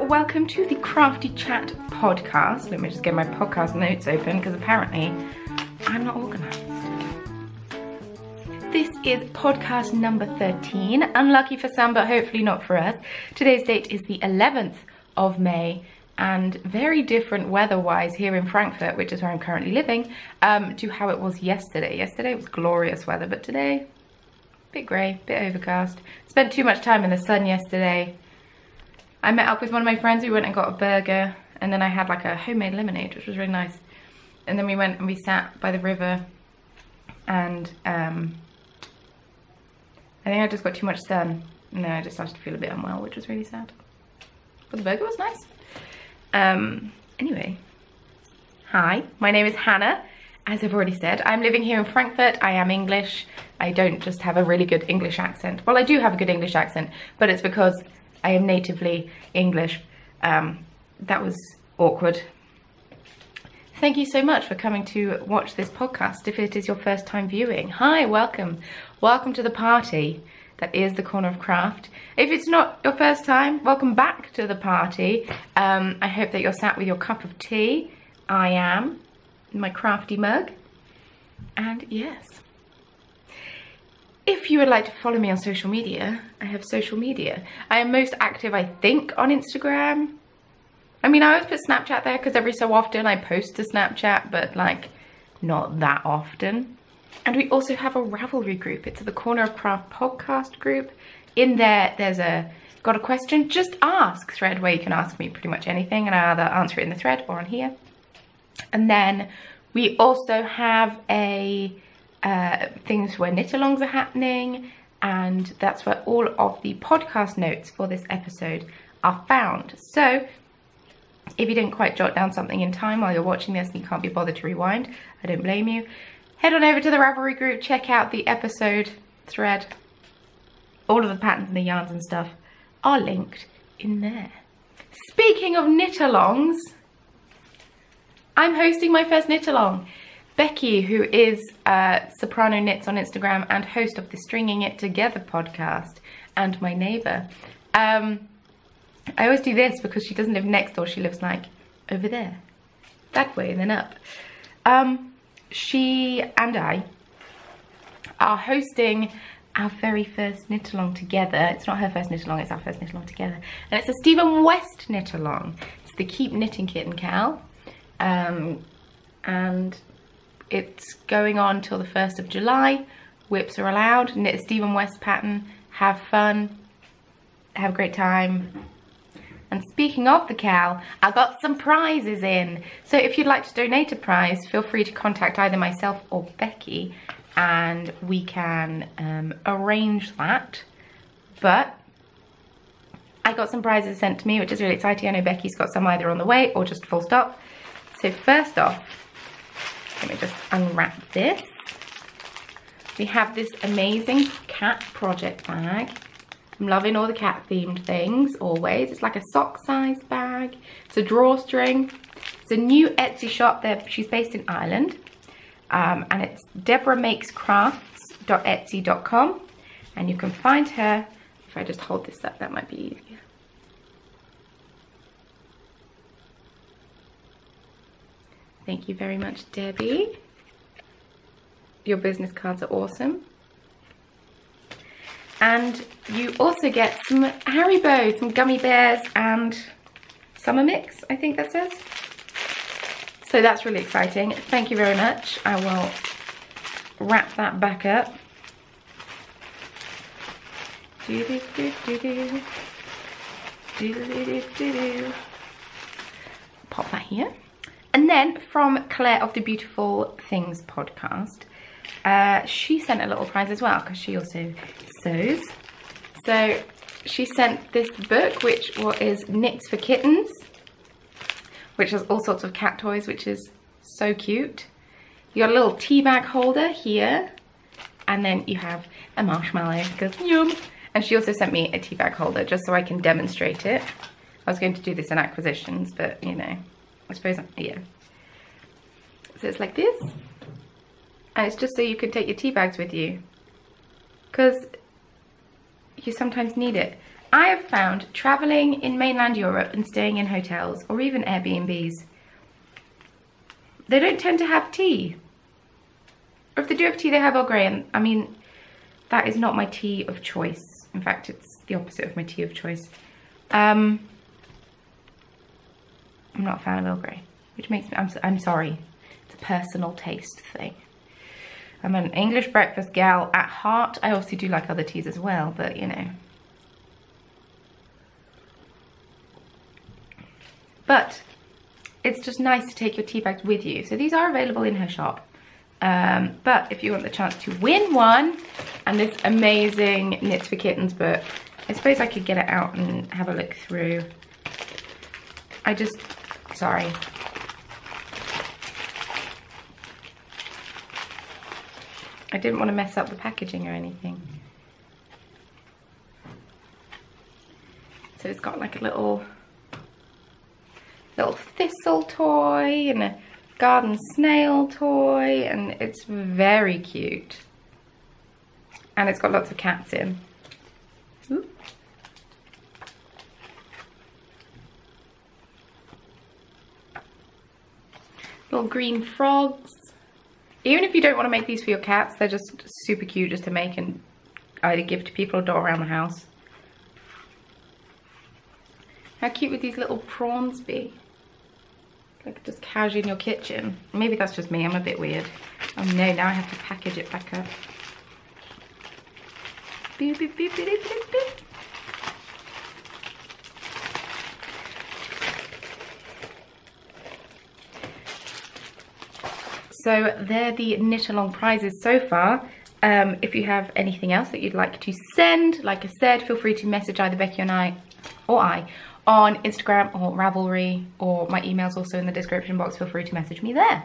welcome to the Crafty Chat podcast. Let me just get my podcast notes open because apparently I'm not organised. This is podcast number 13. Unlucky for some, but hopefully not for us. Today's date is the 11th of May and very different weather-wise here in Frankfurt, which is where I'm currently living, to how it was yesterday. Yesterday was glorious weather, but today, a bit grey, a bit overcast. Spent too much time in the sun yesterday. I met up with one of my friends. We went and got a burger, and then I had like a homemade lemonade, which was really nice. And then we went and we sat by the river, and I think I just got too much sun, and then I just started to feel a bit unwell, which was really sad. But the burger was nice. Anyway, hi, my name is Hannah. As I've already said, I'm living here in Frankfurt. I am English. I don't just have a really good English accent. Well, I do have a good English accent, but it's because I am natively English. That was awkward. Thank you so much for coming to watch this podcast. If it is your first time viewing, hi, welcome. Welcome to the party that is the Corner of Craft. If it's not your first time, welcome back to the party. I hope that you're sat with your cup of tea. I am, in my crafty mug. And yes. If you would like to follow me on social media, I have social media. I am most active, I think, on Instagram. I mean, I always put Snapchat there because every so often I post to Snapchat, but like not that often. And we also have a Ravelry group. It's the Corner of Craft podcast group. In there, there's a got a question, just ask thread where you can ask me pretty much anything and I either answer it in the thread or on here. And then we also have a things where knit-alongs are happening, and that's where all of the podcast notes for this episode are found. So if you didn't quite jot down something in time while you're watching this and you can't be bothered to rewind, I don't blame you. Head on over to the Ravelry group, check out the episode thread. All of the patterns and the yarns and stuff are linked in there. Speaking of knit-alongs, I'm hosting my first knit-along. Becky, who is Soprano Knits on Instagram and host of the Stringing It Together podcast, and my neighbour. I always do this because she doesn't live next door, she lives like over there, that way and then up. She and I are hosting our very first knit-along together. It's not her first knit-along, it's our first knit-along together. And it's a Stephen West knit-along. It's the Keep Knitting Kit and Cal. And it's going on till the 1st of July. Whips are allowed. Knit a Stephen West pattern. Have fun. Have a great time. And speaking of the Cal, I got some prizes in. So if you'd like to donate a prize, feel free to contact either myself or Becky and we can arrange that. But I got some prizes sent to me, which is really exciting. I know Becky's got some either on the way or just full stop. So first off, let me just unwrap this. We have this amazing cat project bag. I'm loving all the cat themed things always. It's like a sock size bag. It's a drawstring. It's a new Etsy shop there. She's based in Ireland. And it's deborahmakescrafts.etsy.com. And you can find her, if I just hold this up, that might be easier. Thank you very much, Debbie. Your business cards are awesome. And you also get some Haribo, some gummy bears and summer mix, I think that says. So that's really exciting. Thank you very much. I will wrap that back up. Pop that here. And then from Claire of the Beautiful Things podcast, she sent a little prize as well because she also sews. So she sent this book, which is Knits for Kittens, which has all sorts of cat toys, which is so cute. You got a little tea bag holder here, and then you have a marshmallow because yum. And she also sent me a tea bag holder just so I can demonstrate it. I was going to do this in acquisitions, but you know, I suppose, yeah. So it's like this. And it's just so you can take your tea bags with you. Because you sometimes need it. I have found traveling in mainland Europe and staying in hotels or even Airbnbs, they don't tend to have tea. Or if they do have tea, they have Earl Grey, and I mean, that is not my tea of choice. In fact, it's the opposite of my tea of choice. I'm not a fan of Earl Grey, which makes me, I'm sorry, it's a personal taste thing. I'm an English breakfast gal at heart. I obviously do like other teas as well, but you know. But it's just nice to take your tea bags with you. So these are available in her shop. But if you want the chance to win one and this amazing Knits for Kittens book, I suppose I could get it out and have a look through. Sorry. I didn't want to mess up the packaging or anything. So it's got like a little thistle toy and a garden snail toy, and it's very cute. And it's got lots of cats in. Ooh. Little green frogs. Even if you don't want to make these for your cats, they're just super cute just to make and either give to people or dot around the house. How cute would these little prawns be? Like just casually in your kitchen. Maybe that's just me, I'm a bit weird. Oh no, now I have to package it back up. Beep, beep, beep, beep, beep, beep. So they're the knit along prizes so far. If you have anything else that you'd like to send, like I said, feel free to message either Becky or I on Instagram or Ravelry, or my email's also in the description box. Feel free to message me there.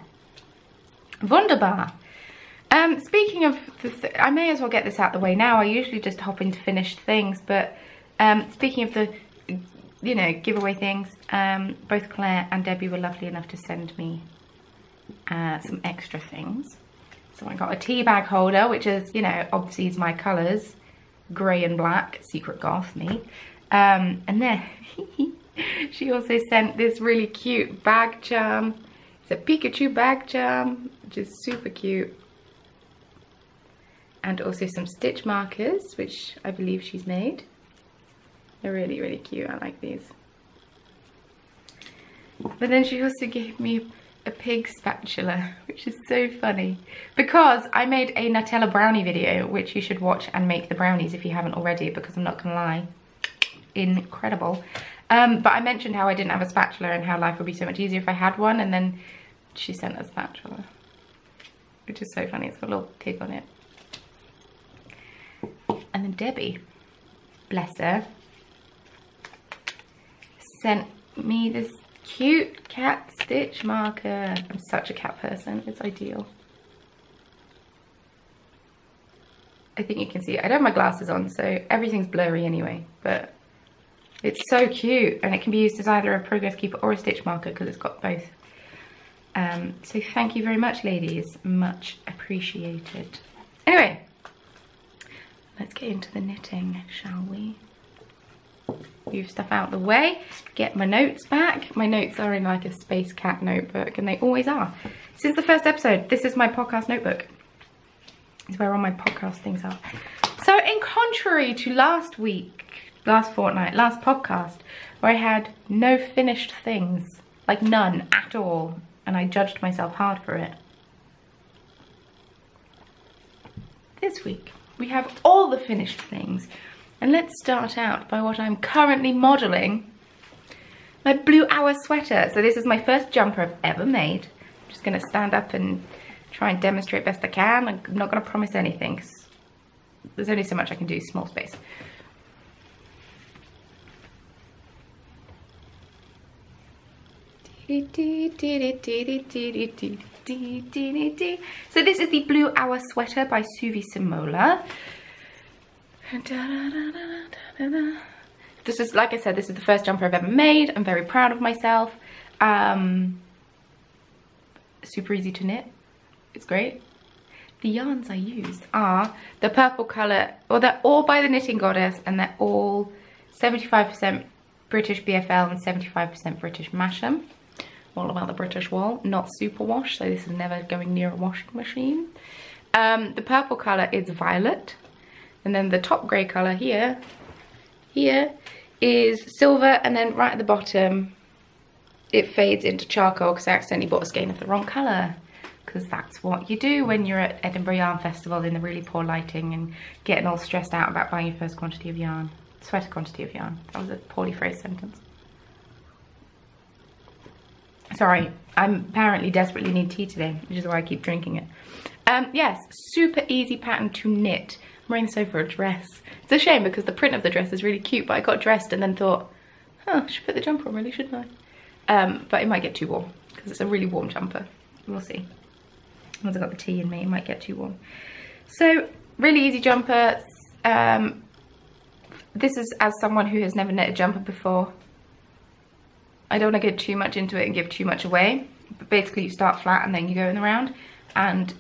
Wunderbar. Speaking of, I may as well get this out the way now. I usually just hop into finished things, but speaking of the, you know, giveaway things, both Claire and Debbie were lovely enough to send me some extra things. So I got a tea bag holder, which is, you know, obviously is my colours, grey and black, secret goth me. And then she also sent this really cute bag charm. It's a Pikachu bag charm, which is super cute. And also some stitch markers, which I believe she's made. They're really, really cute. I like these. But then she also gave me a pig spatula, which is so funny, because I made a Nutella brownie video, which you should watch and make the brownies if you haven't already, because I'm not gonna lie, incredible. But I mentioned how I didn't have a spatula and how life would be so much easier if I had one, and then she sent a spatula, which is so funny. It's got a little pig on it. And then Debbie, bless her, sent me this cute cat stitch marker. I'm such a cat person, it's ideal. I think you can see it. I don't have my glasses on, so everything's blurry anyway, but it's so cute, and it can be used as either a progress keeper or a stitch marker because it's got both. So thank you very much, ladies, much appreciated. Anyway, let's get into the knitting, shall we? Move stuff out the way, get my notes back. My notes are in like a Space Cat notebook, and they always are. This is the first episode. This is my podcast notebook. It's where all my podcast things are. So in contrary to last week, last fortnight, last podcast, where I had no finished things, like none at all, and I judged myself hard for it, this week we have all the finished things. And let's start out by what I'm currently modelling, my Blue Hour sweater. So this is my first jumper I've ever made. I'm just going to stand up and try and demonstrate best I can. I'm not going to promise anything, 'cause there's only so much I can do, small space. So this is the Blue Hour sweater by Suvi Simola. This is, like I said, this is the first jumper I've ever made. I'm very proud of myself. Super easy to knit. It's great. The yarns I used are the purple colour, or they're all by the Knitting Goddess, and they're all 75% British BFL and 75% British Masham. All about the British wool, not superwash, so this is never going near a washing machine. The purple colour is violet, and then the top grey colour here is silver, and then right at the bottom it fades into charcoal because I accidentally bought a skein of the wrong colour, because that's what you do when you're at Edinburgh Yarn Festival in the really poor lighting and getting all stressed out about buying your first quantity of yarn. Sweater quantity of yarn. That was a poorly phrased sentence. Sorry, I apparently desperately need tea today, which is why I keep drinking it. Yes, super easy pattern to knit. I'm wearing this over a dress. It's a shame because the print of the dress is really cute, but I got dressed and then thought, oh, I should put the jumper on really, shouldn't I? But it might get too warm because it's a really warm jumper. We'll see. Once I've got the tea in me, it might get too warm. So, really easy jumper. This is as someone who has never knit a jumper before. I don't want to get too much into it and give too much away. But basically you start flat and then you go in the round. And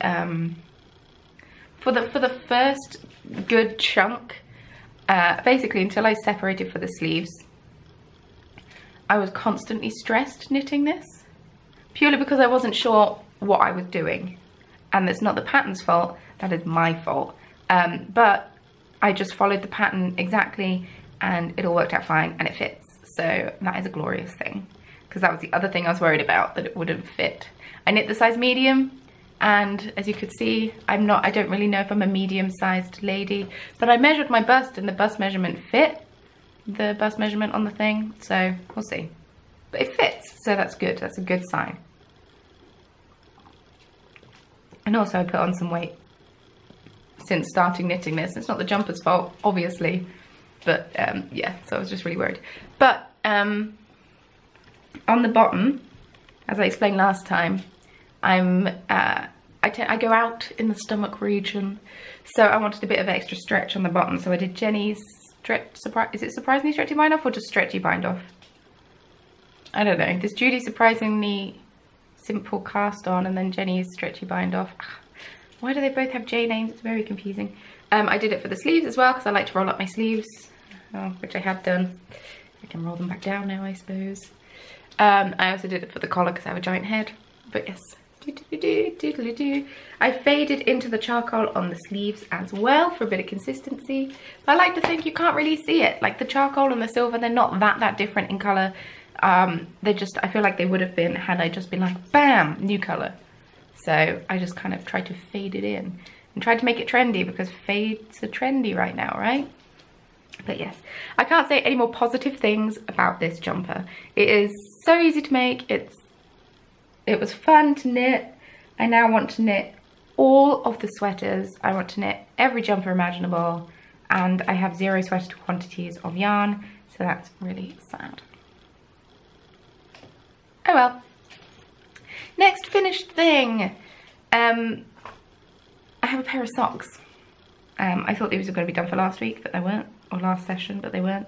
for the first good chunk, basically until I separated for the sleeves, I was constantly stressed knitting this. Purely because I wasn't sure what I was doing. And it's not the pattern's fault, that is my fault. But I just followed the pattern exactly and it all worked out fine and it fits. So that is a glorious thing, because that was the other thing I was worried about, that it wouldn't fit. I knit the size medium, and as you could see, I don't really know if I'm a medium-sized lady, but I measured my bust and the bust measurement fit the bust measurement on the thing, so we'll see. But it fits, so that's good. That's a good sign. And also I put on some weight since starting knitting this. It's not the jumper's fault, obviously. But yeah, so I was just really worried. But on the bottom, as I explained last time, I go out in the stomach region, so I wanted a bit of extra stretch on the bottom. So I did Jenny's is it surprisingly stretchy bind off or just stretchy bind off? I don't know. There's Judy's surprisingly simple cast on, and then Jenny's stretchy bind off. Why do they both have J names? It's very confusing. I did it for the sleeves as well because I like to roll up my sleeves, which I had done. I can roll them back down now, I suppose. I also did it for the collar because I have a giant head. But yes, I faded into the charcoal on the sleeves as well for a bit of consistency. But I like to think you can't really see it. Like the charcoal and the silver, they're not that different in colour. They just, I feel like they would have been had I just been like, bam, new colour. So I just kind of tried to fade it in and tried to make it trendy, because fades are trendy right now, right? But yes, I can't say any more positive things about this jumper. It is so easy to make. It was fun to knit. I now want to knit all of the sweaters. I want to knit every jumper imaginable, and I have 0 sweater quantities of yarn, so that's really sad. Oh well. Next finished thing. I have a pair of socks. I thought these were going to be done for last week, but they weren't. Or last session, but they weren't.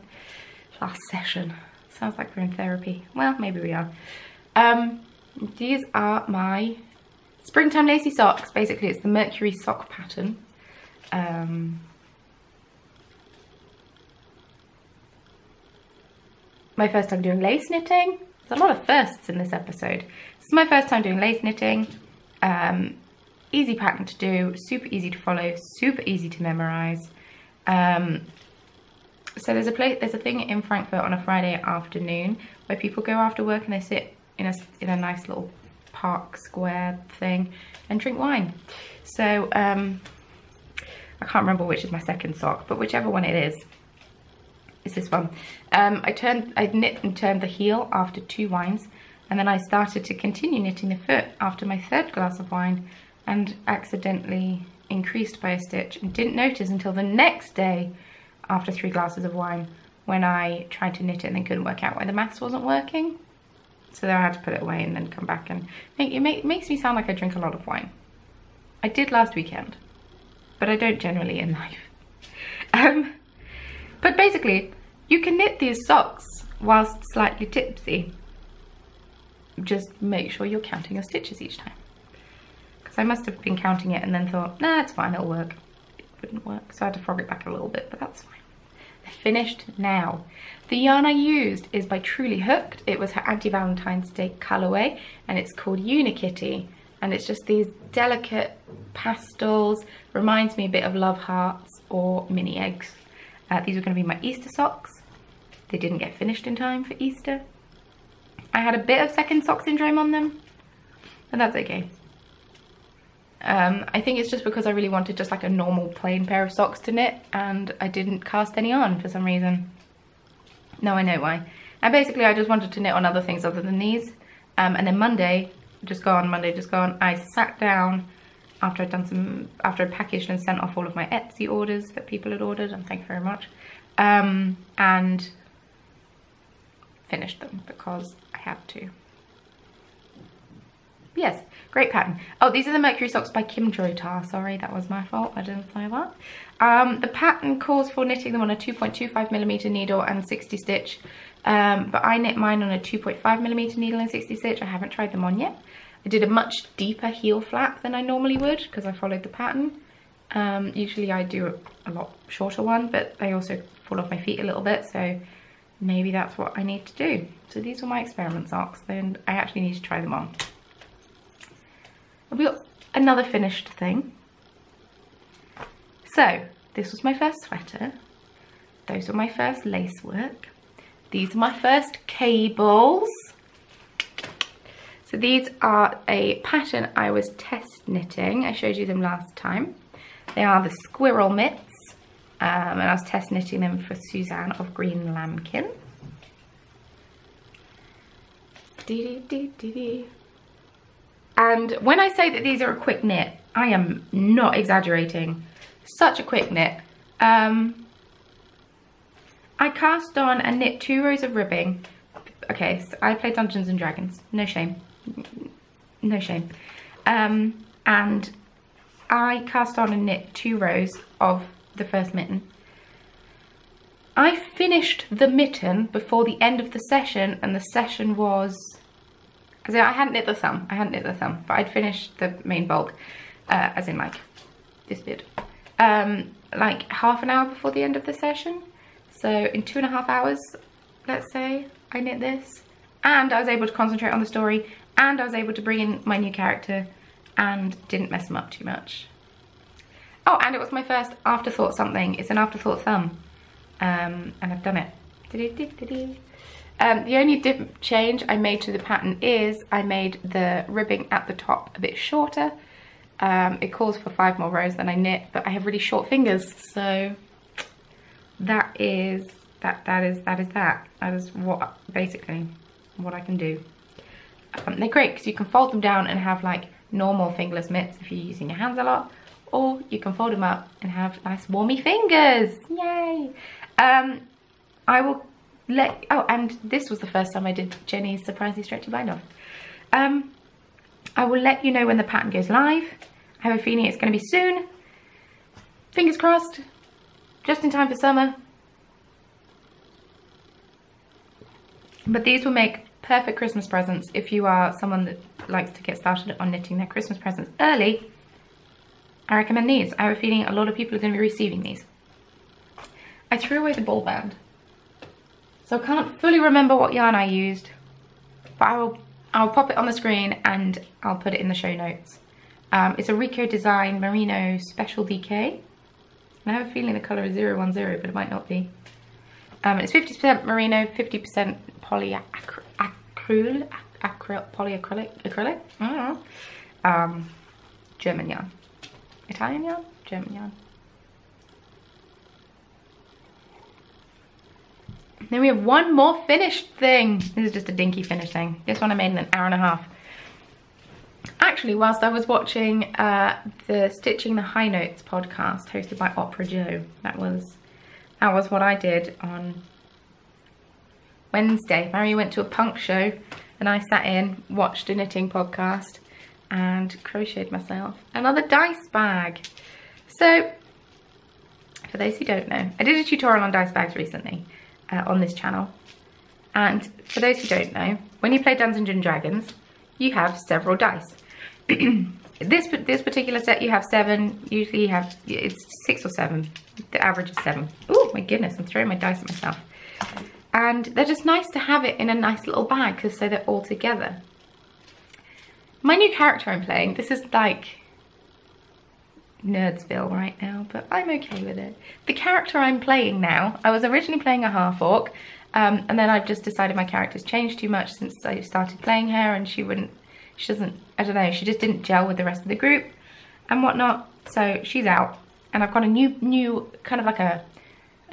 Last session. Sounds like we're in therapy. Well, maybe we are. These are my springtime lacy socks. Basically, it's the Mercury sock pattern. My first time doing lace knitting. There's a lot of firsts in this episode. This is my first time doing lace knitting. Easy pattern to do, super easy to follow, super easy to memorize. So there's a thing in Frankfurt on a Friday afternoon where people go after work and they sit in a nice little park square thing and drink wine. So I can't remember which is my second sock, but whichever one it is this one. I knit and turned the heel after 2 wines, and then I started to continue knitting the foot after my 3rd glass of wine, and accidentally increased by a stitch and didn't notice until the next day after 3 glasses of wine, when I tried to knit it and then couldn't work out why the maths wasn't working. So then I had to put it away and then come back, and it makes me sound like I drink a lot of wine. I did last weekend, but I don't generally in life. But basically, you can knit these socks whilst slightly tipsy. Just make sure you're counting your stitches each time. Because I must have been counting it and then thought, nah, it's fine, it'll work. It wouldn't work, so I had to frog it back a little bit, but that's fine. finished now. The yarn I used is by Truly Hooked. It was her anti-Valentine's Day colorway, and it's called Unikitty. And it's just these delicate pastels. Reminds me a bit of Love Hearts or Mini Eggs. These are going to be my Easter socks. They didn't get finished in time for Easter. I had a bit of second sock syndrome on them, but that's okay. I think it's just because I really wanted just like a normal plain pair of socks to knit, and I didn't cast any on for some reason. Now I know why. And basically I just wanted to knit on other things other than these. And then Monday just gone, I sat down after I'd packaged and sent off all of my Etsy orders that people had ordered, and thank you very much. And finished them because I had to. Yes, great pattern. Oh, these are the Mercury socks by Kim Drotar. Sorry, that was my fault. I didn't say that. The pattern calls for knitting them on a 2.25mm needle and 60 stitch. But I knit mine on a 2.5mm needle and 60 stitch. I haven't tried them on yet. I did a much deeper heel flap than I normally would because I followed the pattern. Usually I do a lot shorter one, but they also fall off my feet a little bit, so maybe that's what I need to do. So these were my experiment socks, and I actually need to try them on. I've got another finished thing. So this was my first sweater. Those were my first lace work. These are my first cables. So these are a pattern I was test knitting. I showed you them last time. They are the squirrel mitts, and I was test knitting them for Suzanne of Green Lambkin. And when I say that these are a quick knit, I am not exaggerating. Such a quick knit. I cast on and knit 2 rows of ribbing. Okay, so I play Dungeons and Dragons. No shame. No shame. And I cast on and knit 2 rows of the first mitten. I finished the mitten before the end of the session, and the session was... As in, I hadn't knit the thumb, but I'd finished the main bulk, as in like this bit, like half an hour before the end of the session. So in 2.5 hours, let's say, I knit this, and I was able to concentrate on the story, and I was able to bring in my new character, and didn't mess them up too much. Oh, and it was my first afterthought something. It's an afterthought thumb, and I've done it. The only change I made to the pattern is I made the ribbing at the top a bit shorter. It calls for 5 more rows than I knit, but I have really short fingers, so that is what basically what I can do. They're great because you can fold them down and have like normal fingerless mitts if you're using your hands a lot, or you can fold them up and have nice warmy fingers. Yay! I will let, oh, and this was the first time I did Jenny's surprisingly stretchy bind off. I will let you know when the pattern goes live. I have a feeling it's going to be soon. Fingers crossed. Just in time for summer. But these will make perfect Christmas presents if you are someone that likes to get started on knitting their Christmas presents early. I recommend these. I have a feeling a lot of people are going to be receiving these. I threw away the ball band, so I can't fully remember what yarn I used, but I'll pop it on the screen and I'll put it in the show notes. It's a Rico Design Merino Special DK. And I have a feeling the colour is 010, but it might not be. It's 50% merino, 50% polyacrylic. I don't know. German yarn. Italian yarn? German yarn. Then we have one more finished thing. This is just a dinky finished thing. This one I made in an hour and a half. Actually, whilst I was watching the Stitching the High Notes podcast hosted by Opera Joe, that was what I did on Wednesday. Mary went to a punk show and I sat in, watched a knitting podcast and crocheted myself another dice bag. So, for those who don't know, I did a tutorial on dice bags recently on this channel. And for those who don't know, when you play Dungeons and Dragons, you have several dice. This particular set you have 7. Usually you have, it's 6 or 7. The average is 7. Ooh, My goodness, I'm throwing my dice at myself. And they're just nice to have it in a nice little bag because so they're all together. My new character I'm playing, this is like Nerdville right now, but I'm okay with it. The character I'm playing now, I was originally playing a half-orc, and then I've just decided my character's changed too much since I started playing her, and she doesn't, I don't know, she just didn't gel with the rest of the group and whatnot, so she's out. And I've got a new kind of like a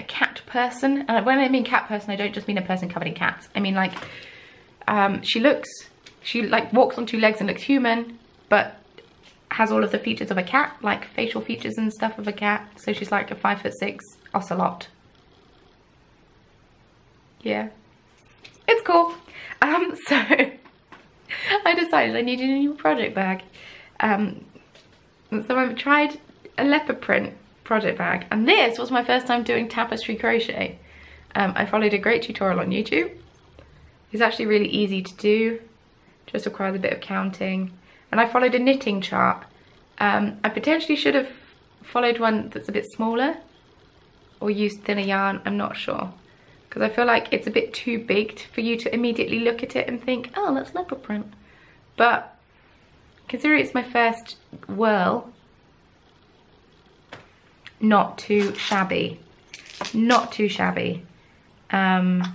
cat person, and when I mean cat person, I don't just mean a person covered in cats. I mean like, she like walks on two legs and looks human, but has all of the features of a cat, like facial features and stuff of a cat. So she's like a 5'6" ocelot. Yeah, it's cool. So I decided I needed a new project bag. So I've tried a leopard print project bag, and this was my first time doing tapestry crochet. I followed a great tutorial on YouTube. It's actually really easy to do, just requires a bit of counting, and I followed a knitting chart. I potentially should have followed one that's a bit smaller or used thinner yarn, I'm not sure, because I feel like it's a bit too big for you to immediately look at it and think, oh, that's leopard print. But considering it's my first whirl, not too shabby, not too shabby. But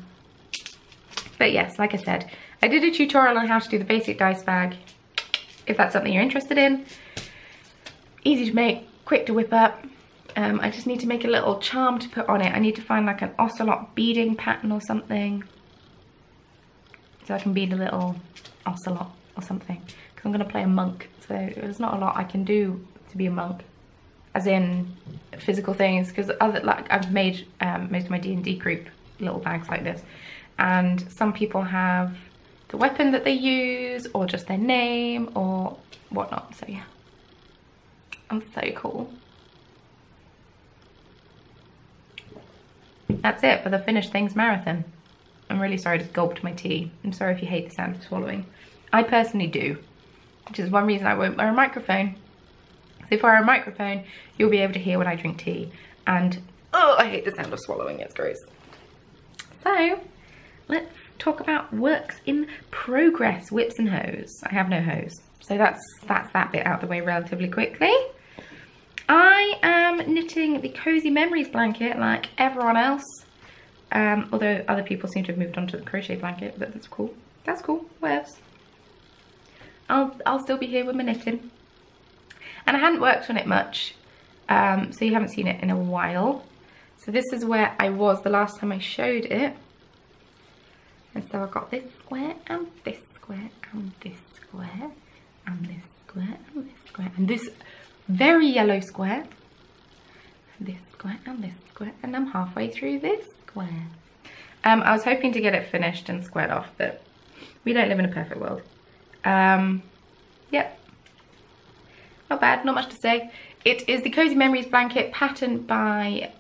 yes, like I said, I did a tutorial on how to do the basic dice bag, if that's something you're interested in. Easy to make, quick to whip up. I just need to make a little charm to put on it. I need to find like an ocelot beading pattern or something, so I can bead a little ocelot or something, because I'm going to play a monk, so there's not a lot I can do to be a monk, as in physical things, because like I've made most of my D&D group little bags like this, and some people have the weapon that they use or just their name or whatnot. So yeah, I'm so cool. That's it for the Finished Things Marathon. I'm really sorry I just gulped my tea. I'm sorry if you hate the sound of swallowing. I personally do, which is one reason I won't wear a microphone. So if I wear a microphone, you'll be able to hear when I drink tea. And, oh, I hate the sound of swallowing, it's gross. So, let's talk about works in progress, whips and hose. I have no hose, so that's that bit out of the way relatively quickly. I am knitting the Cozy Memories blanket like everyone else, although other people seem to have moved on to the crochet blanket, but that's cool. That's cool, what else? I'll still be here with my knitting. And I hadn't worked on it much, so you haven't seen it in a while. So this is where I was the last time I showed it. And so I've got this square and this square and this square and this square and this square and this very yellow square, this square and this square, and I'm halfway through this square. I was hoping to get it finished and squared off, but we don't live in a perfect world. Yep, not bad, not much to say. It is the Cozy Memories blanket patterned by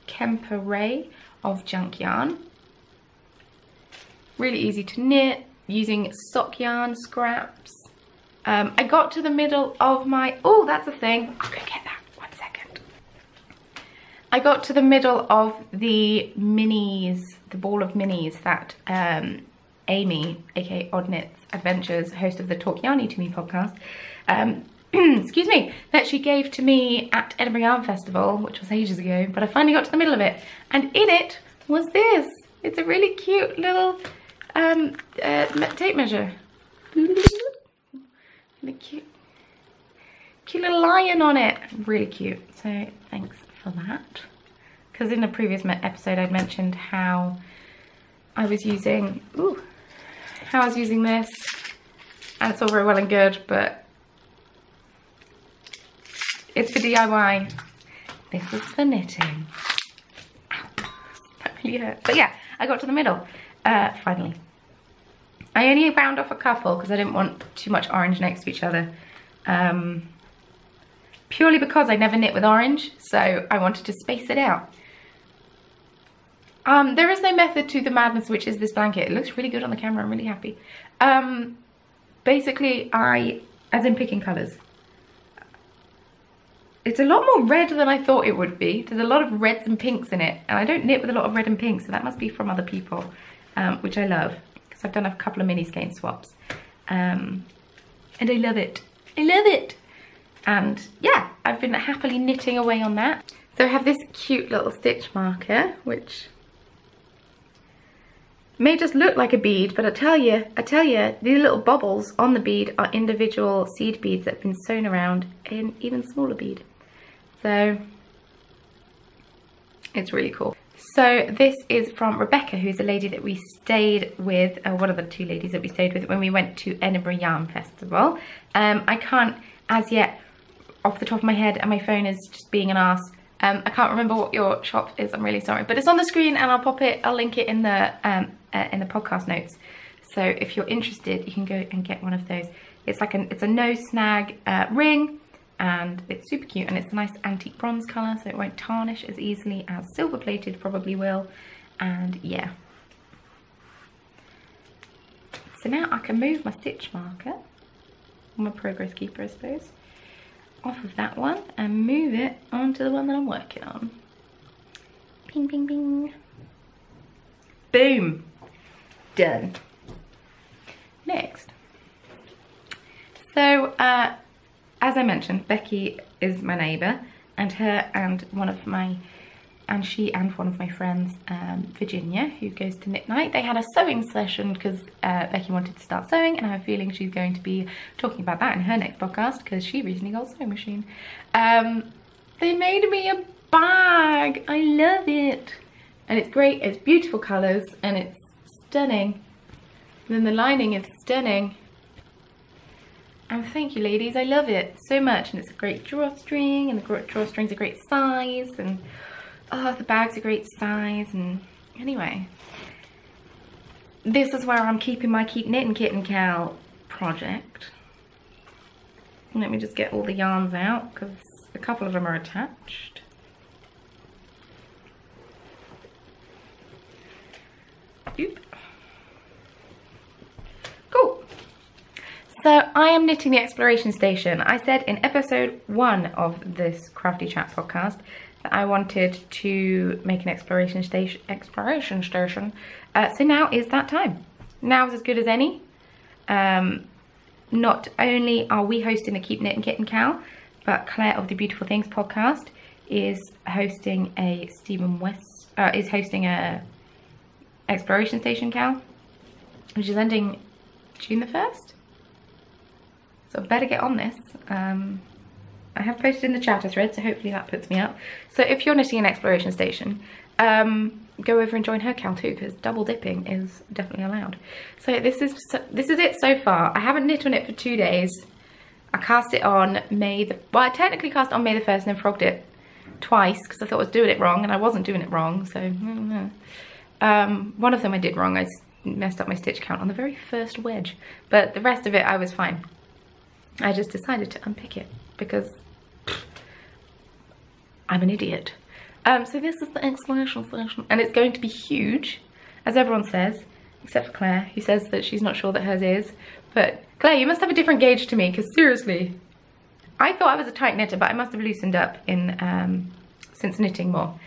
Kemper Ray of Junk Yarn. Really easy to knit using sock yarn scraps. I got to the middle of my, oh, that's a thing. I'll go get that, 1 second. I got to the middle of the minis, the ball of minis that Amy, aka Odd Knits Adventures, host of the Talk Yarny to Me podcast, excuse me, that she gave to me at Edinburgh Yarn Festival, which was ages ago, but I finally got to the middle of it, and in it was this. It's a really cute little tape measure. The cute little lion on it, really cute. So thanks for that. Because in the previous episode I'd mentioned how I was using, this, and it's all very well and good, but it's for DIY. This is for knitting. Ow, that really hurt. But yeah, I got to the middle, finally. I only bound off a couple because I didn't want too much orange next to each other. Purely because I never knit with orange, so I wanted to space it out. There is no method to the madness, which is this blanket. It looks really good on the camera, I'm really happy. Basically, as in picking colours. It's a lot more red than I thought it would be. There's a lot of reds and pinks in it, and I don't knit with a lot of red and pink, so that must be from other people, which I love, because I've done a couple of mini skein swaps, and I love it. I love it. And yeah, I've been happily knitting away on that. So I have this cute little stitch marker, which may just look like a bead, but I tell you, these little bubbles on the bead are individual seed beads that have been sewn around in even smaller bead. So it's really cool. So this is from Rebecca, who's a lady that we stayed with, one of the two ladies that we stayed with when we went to Edinburgh Yarn Festival. I can't, as yet, off the top of my head, and my phone is just being an arse, I can't remember what your shop is, I'm really sorry. But it's on the screen, and I'll link it in the podcast notes. So if you're interested, you can go and get one of those. It's like it's a no snag ring, and it's super cute, and it's a nice antique bronze colour, so it won't tarnish as easily as silver plated probably will. And yeah. So now I can move my stitch marker, my progress keeper I suppose, off of that one and move it onto the one that I'm working on. Ping, ping, ping. Boom. Done. Next. So, as I mentioned, Becky is my neighbour, and she and one of my friends, Virginia, who goes to Knit Night, they had a sewing session because Becky wanted to start sewing, and I have a feeling she's going to be talking about that in her next podcast because she recently got a sewing machine. They made me a bag. I love it. And it's great. It's beautiful colours, and it's stunning. And then the lining is stunning. And thank you, ladies. I love it so much. And it's a great drawstring, and the drawstring's a great size, and oh, the bag's a great size. And anyway, this is where I'm keeping my Keep Knitting Kit and Cal project. Let me just get all the yarns out because a couple of them are attached. Oop. Cool. So I am knitting the exploration station. I said in episode 1 of this Crafty Chat podcast that I wanted to make an exploration station. So now is that time. Now is as good as any. Not only are we hosting the Keep Knitting Kit and Cal, but Claire of the Beautiful Things podcast is hosting a exploration station Cal, which is ending June the 1st. So I better get on this. I have posted in the chatter thread, so hopefully that puts me up. So if you're knitting an exploration station, go over and join her Cal too, because double dipping is definitely allowed. So this is it so far. I haven't knit on it for 2 days. I cast it on I technically cast on May the 1st and then frogged it twice because I thought I was doing it wrong, and I wasn't doing it wrong. So one of them I did wrong. I messed up my stitch count on the very first wedge, but the rest of it I was fine. I just decided to unpick it because I'm an idiot. So this is the exploration session, and it's going to be huge, as everyone says, except for Claire, who says that she's not sure that hers is. But Claire, you must have a different gauge to me, because seriously, I thought I was a tight knitter, but I must have loosened up since knitting more.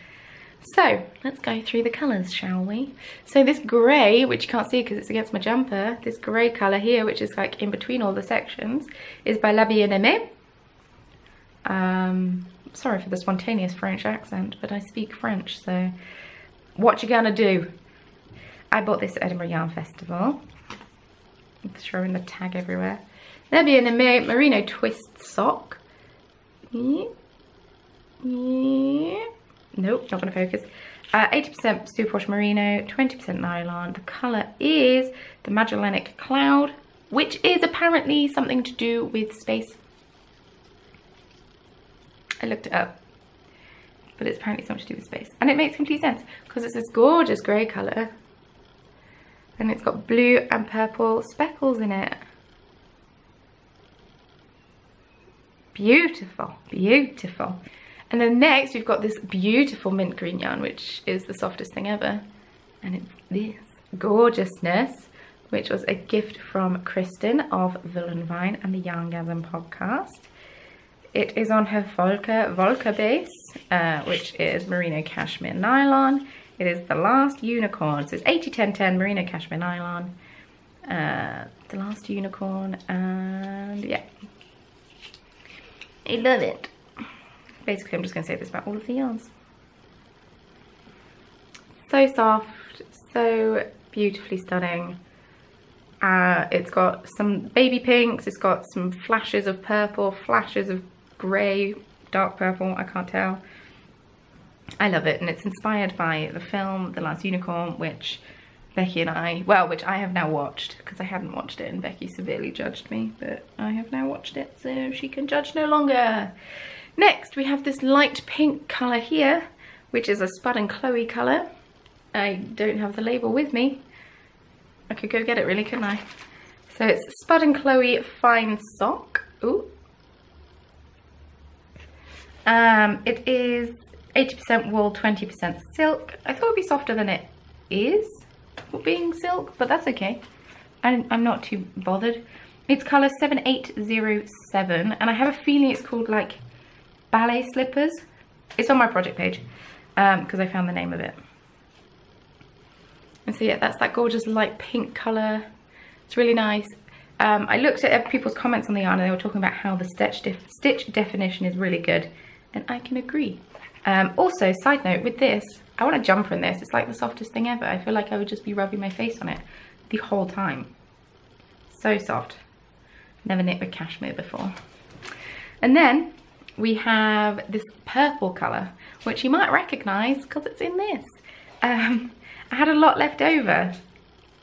So let's go through the colours, shall we? So this grey, which you can't see because it's against my jumper, this grey colour here, which is like in between all the sections, is by La Bien-Aimée. Sorry for the spontaneous French accent, but I speak French, so what you gonna do? I bought this at Edinburgh Yarn Festival. I'm throwing the tag everywhere. La Bien-Aimée Merino Twist Sock. Nope, not gonna focus. 80% superwash merino, 20% nylon. The colour is the Magellanic Cloud, which is apparently something to do with space. I looked it up, but it's apparently something to do with space, and it makes complete sense because it's this gorgeous grey colour, and it's got blue and purple speckles in it. Beautiful, beautiful. And then next we've got this beautiful mint green yarn, which is the softest thing ever, and it's this gorgeousness, which was a gift from Kristen of Villenvine and the Yarngasm podcast. It is on her Volca base, which is merino cashmere nylon. It is the last unicorn, so it's 80-10-10 merino cashmere nylon. The last unicorn, and yeah, I love it. Basically, I'm just going to say this about all of the yarns. So soft, so beautifully stunning. It's got some baby pinks, it's got some flashes of purple, flashes of grey, dark purple, I can't tell. I love it, and it's inspired by the film The Last Unicorn, which Becky and I, well, which I have now watched, because I hadn't watched it and Becky severely judged me, but I have now watched it, so she can judge no longer. Next, we have this light pink colour here, which is a Spud and Chloe colour. I don't have the label with me. I could go get it really, couldn't I? So it's Spud and Chloe Fine Sock. Ooh. It is 80% wool, 20% silk. I thought it would be softer than it is, being silk, but that's okay. I'm not too bothered. It's colour 7807, and I have a feeling it's called like ballet slippers. It's on my project page, because I found the name of it. And so yeah, that's that gorgeous light pink colour. It's really nice. I looked at people's comments on the yarn and they were talking about how the stitch definition is really good, and I can agree. Also, side note, with this, I want a jumper in this. It's like the softest thing ever. I feel like I would just be rubbing my face on it the whole time. So soft. Never knit with cashmere before. And then we have this purple colour, which you might recognise because it's in this. I had a lot left over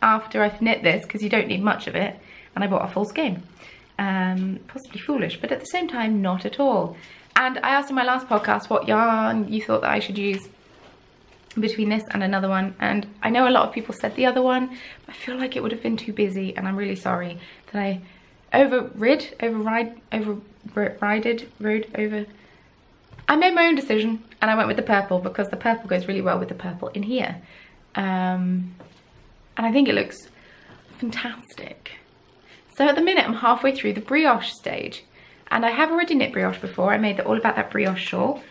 after I've knit this, because you don't need much of it, and I bought a full skein. Possibly foolish, but at the same time, not at all. And I asked in my last podcast what yarn you thought that I should use between this and another one, and I know a lot of people said the other one, but I feel like it would have been too busy, and I'm really sorry that I I made my own decision, and I went with the purple because the purple goes really well with the purple in here. And I think it looks fantastic. So at the minute I'm halfway through the brioche stage, and I have already knit brioche before. I made all about that brioche shawl,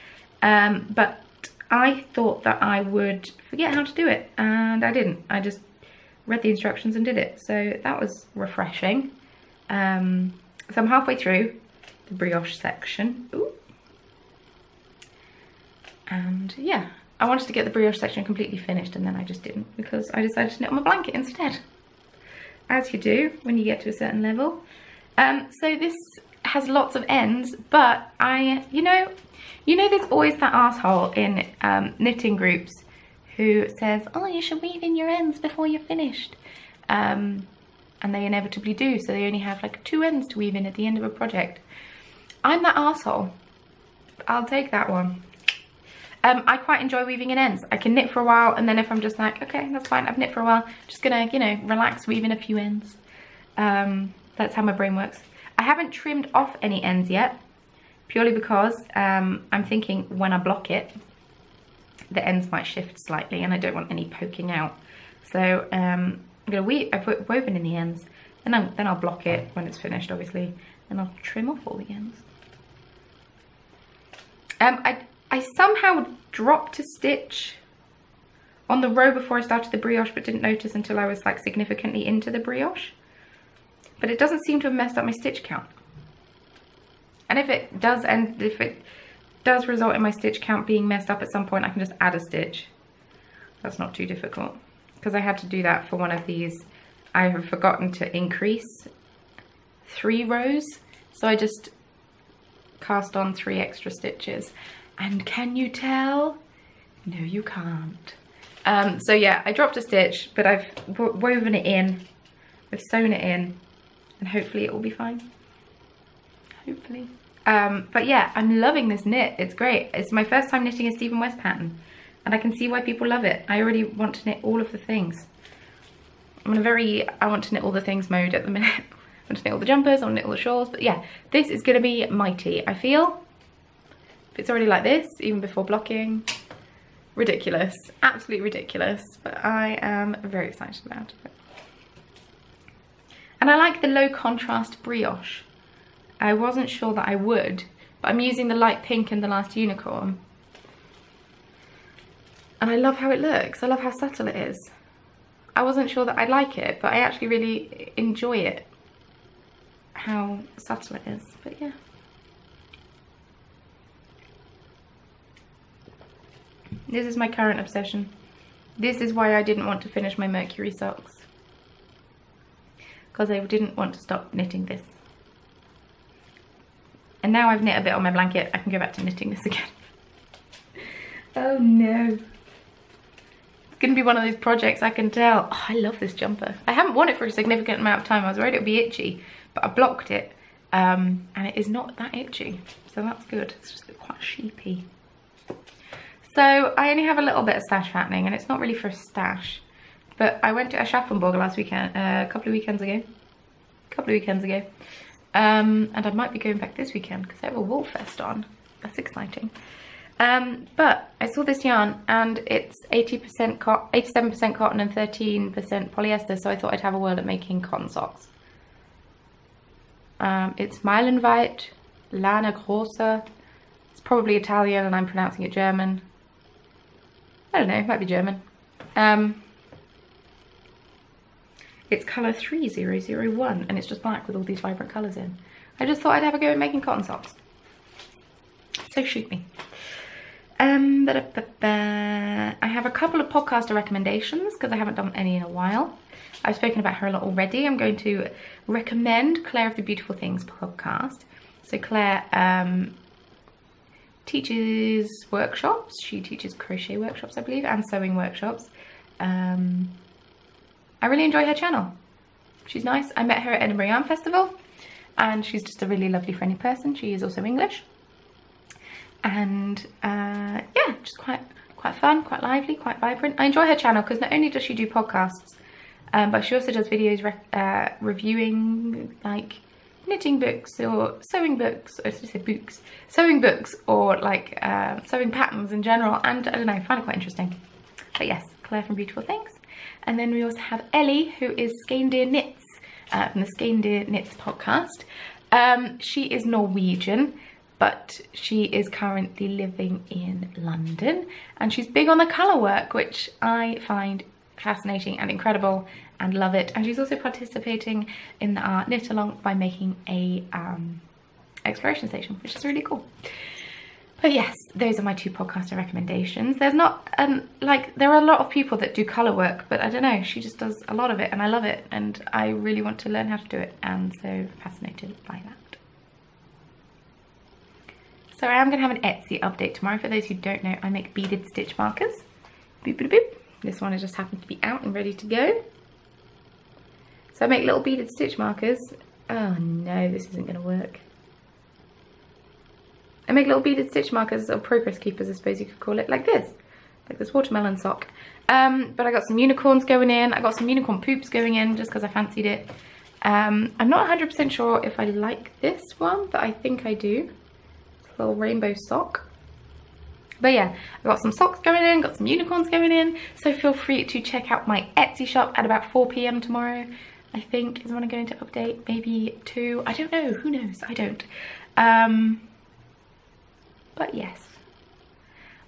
but I thought that I would forget how to do it, and I didn't. I just read the instructions and did it, so that was refreshing. So I'm halfway through the brioche section. Ooh. And yeah, I wanted to get the brioche section completely finished, and then I just didn't, because I decided to knit on my blanket instead, as you do when you get to a certain level. So this has lots of ends, but you know there's always that asshole in knitting groups who says, oh, you should weave in your ends before you're finished, and they inevitably do, so they only have like 2 ends to weave in at the end of a project. I'm that asshole. I'll take that one. I quite enjoy weaving in ends. I can knit for a while, and then if I'm just like, okay, that's fine, I've knit for a while, just gonna, you know, relax, weave in a few ends. That's how my brain works. I haven't trimmed off any ends yet, purely because I'm thinking when I block it, the ends might shift slightly, and I don't want any poking out. So I'm gonna I've woven in the ends, and then I'll block it when it's finished, obviously, and I'll trim off all the ends. I somehow dropped a stitch on the row before I started the brioche, but didn't notice until I was like significantly into the brioche. But it doesn't seem to have messed up my stitch count. And if it does result in my stitch count being messed up at some point, I can just add a stitch. That's not too difficult, because I had to do that for one of these. I have forgotten to increase 3 rows, so I just cast on 3 extra stitches. And can you tell? No, you can't. So yeah, I dropped a stitch, but I've woven it in, I've sewn it in, and hopefully it will be fine. Hopefully. But yeah, I'm loving this knit. It's great. It's my first time knitting a Stephen West pattern, and I can see why people love it. I already want to knit all of the things. I'm in a very I want to knit all the things mode at the minute. I want to knit all the jumpers, I want to knit all the shawls, but yeah, this is going to be mighty, I feel. If it's already like this, even before blocking, ridiculous, absolutely ridiculous, but I am very excited about it. And I like the low contrast brioche. I wasn't sure that I would, but I'm using the light pink in the last unicorn. And I love how it looks. I love how subtle it is. I wasn't sure that I'd like it, but I actually really enjoy it. How subtle it is, but yeah. This is my current obsession. This is why I didn't want to finish my Mercury socks. Because I didn't want to stop knitting this. And now I've knit a bit on my blanket, I can go back to knitting this again. Oh no. It's going to be one of those projects, I can tell. Oh, I love this jumper. I haven't worn it for a significant amount of time. I was worried it would be itchy, but I blocked it. And it is not that itchy. So that's good. It's just quite sheepy. So I only have a little bit of stash fattening, and it's not really for a stash. But I went to Aschaffenburg last weekend, a couple of weekends ago. And I might be going back this weekend because I have a wool fest on. That's exciting. But I saw this yarn, and it's 87% cotton and 13% polyester, so I thought I'd have a whirl at making cotton socks. It's Meilenweit Lana Grossa. It's probably Italian and I'm pronouncing it German. I don't know, it might be German. It's colour 3001 and it's just black with all these vibrant colours in. I just thought I'd have a go at making cotton socks. So shoot me. I have a couple of podcaster recommendations because I haven't done any in a while. I've spoken about her a lot already. I'm going to recommend Claire of the Beautiful Things podcast. So Claire teaches workshops. She teaches crochet workshops, I believe, and sewing workshops. I really enjoy her channel. She's nice. I met her at Edinburgh Yarn Festival, and she's just a really lovely, friendly person. She is also English. And yeah, just quite fun, quite lively, quite vibrant. I enjoy her channel because not only does she do podcasts, but she also does videos reviewing like knitting books or sewing books, or sewing books, or like sewing patterns in general. And I don't know, I find it quite interesting. But yes, Claire from Beautiful Things. And then we also have Ellie, who is Skeindir Knits from the Skeindir Knits podcast. She is Norwegian, but she is currently living in London, and she's big on the colour work, which I find fascinating and incredible and love it. And she's also participating in the art knit along by making a exploration station, which is really cool. But yes, those are my two podcaster recommendations. There's not like, there are a lot of people that do colour work, but I don't know, she just does a lot of it and I love it, and I really want to learn how to do it, and so fascinated by that. So I am going to have an Etsy update tomorrow. For those who don't know, I make beaded stitch markers. Boop, boop, boop. This one has just happened to be out and ready to go. So I make little beaded stitch markers. Oh no, this isn't going to work. I make little beaded stitch markers, or progress keepers I suppose you could call it, like this watermelon sock. But I got some unicorns going in. I got some unicorn poops going in just because I fancied it. I'm not 100% sure if I like this one, but I think I do. Little rainbow sock. But yeah, I've got some socks going in, got some unicorns going in, so feel free to check out my Etsy shop at about 4 PM tomorrow, I think is when I'm going to update. Maybe 2, I don't know, who knows, I don't. But yes,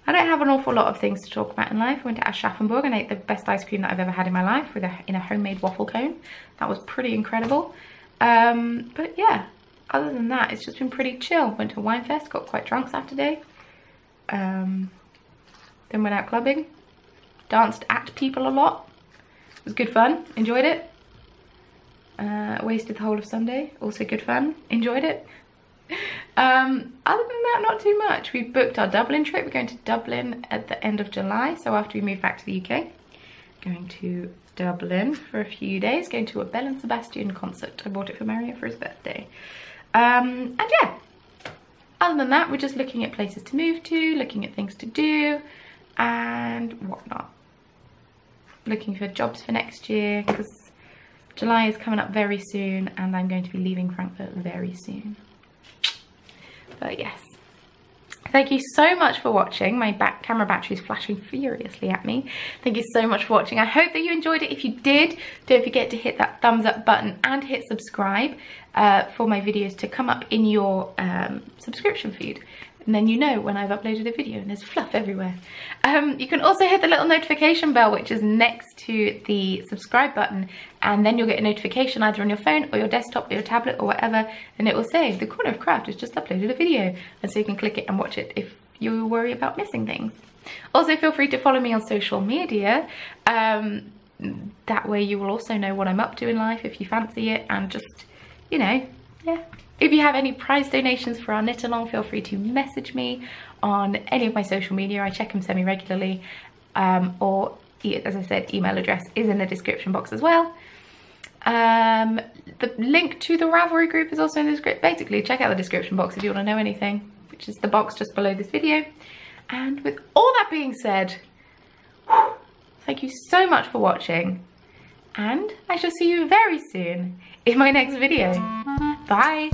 I don't have an awful lot of things to talk about in life. I went to Aschaffenburg and ate the best ice cream that I've ever had in my life in a homemade waffle cone. That was pretty incredible. But yeah, other than that, it's just been pretty chill. Went to a wine fest, got quite drunk Saturday. Then went out clubbing. Danced at people a lot. It was good fun, enjoyed it. Wasted the whole of Sunday, also good fun, enjoyed it. Other than that, not too much. We've booked our Dublin trip. We're going to Dublin at the end of July, so after we move back to the UK. Going to Dublin for a few days, going to a Belle and Sebastian concert. I bought it for Mario for his birthday. And yeah, other than that, we're just looking at places to move to, looking at things to do and whatnot. Looking for jobs for next year because July is coming up very soon and I'm going to be leaving Frankfurt very soon. But yes, thank you so much for watching. My camera battery is flashing furiously at me. Thank you so much for watching. I hope that you enjoyed it. If you did, don't forget to hit that thumbs up button and hit subscribe for my videos to come up in your subscription feed. And then you know when I've uploaded a video, and there's fluff everywhere. You can also hit the little notification bell, which is next to the subscribe button, and then you'll get a notification either on your phone or your desktop or your tablet or whatever, and it will say the Corner of Craft has just uploaded a video, and so you can click it and watch it if you worry about missing things. Also, feel free to follow me on social media. That way you will also know what I'm up to in life if you fancy it, and just, you know, yeah. If you have any prize donations for our knit along, feel free to message me on any of my social media. I check them semi-regularly, or as I said, email address is in the description box as well. The link to the Ravelry group is also in the description. Basically, check out the description box if you want to know anything, which is the box just below this video. And with all that being said, thank you so much for watching, and I shall see you very soon in my next video. Bye.